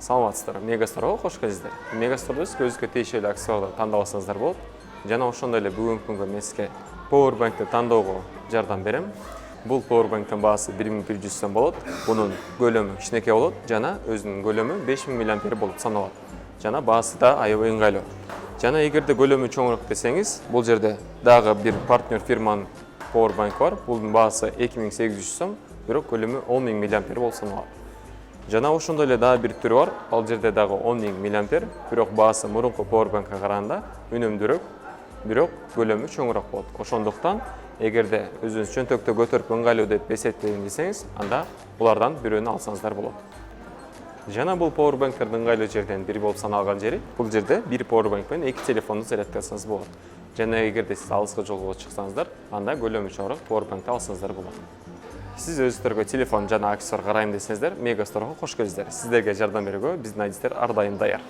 Саламатсыздар. Мегасторға қош келдіңіздер. Мегасторда сіз өзіңізге тиешелі аксессуарлар таңдап алсаңыздар болады. Жана ошондой эле бүгүнкү күнгө мен сизге Powerbank'ти тандоого жардам берем. Бул Powerbank'тын баасы 1100 сом болот. Бунун көлөмү кичинекей болот жана өзүнүн көлөмү 5000 мАh болуп саналат. Жана баасы да аябай ыңгайлуу. Жана эгерде көлөмү чоңураак десеңиз, бул жерде дагы бир партнер фирманын Powerbank бар. Бунун баасы 2800 сом, бирок көлөмү 10000 мАh болуп саналат. Жана ошондой эле дагы бир түрү бар. Ал жерде дагы 10000 мАh, бирок баасы мурунку Powerbankка караганда үнөмдүүрөөк, бирок көлөмү чоңураак болот. Ошондуктан эгерде өзүңүз чөнтөктө көтөрүп ыңгайлуу деп эсептейм десеңиз, анда булардан бирөөнү алсаңыздар болот. Жана бул Powerbank'тердин ыңгайлуу жерден бири болуп саналган жери, бул жерде бир Powerbank менен 2 телефонду зарядкасыңыз болот. Жана эгерде сиз алыска жолго чыксаңыздар, анда көлөмү чоңураак Powerbank'ты алсаңыздар болот. Сиз өзүңүзгө телефон жана аксессуар карайм десеңиздер, Мегасторго кош келдиңиздер. Сиздерге жардам берүүгө биздин адистер ар дайым даяр.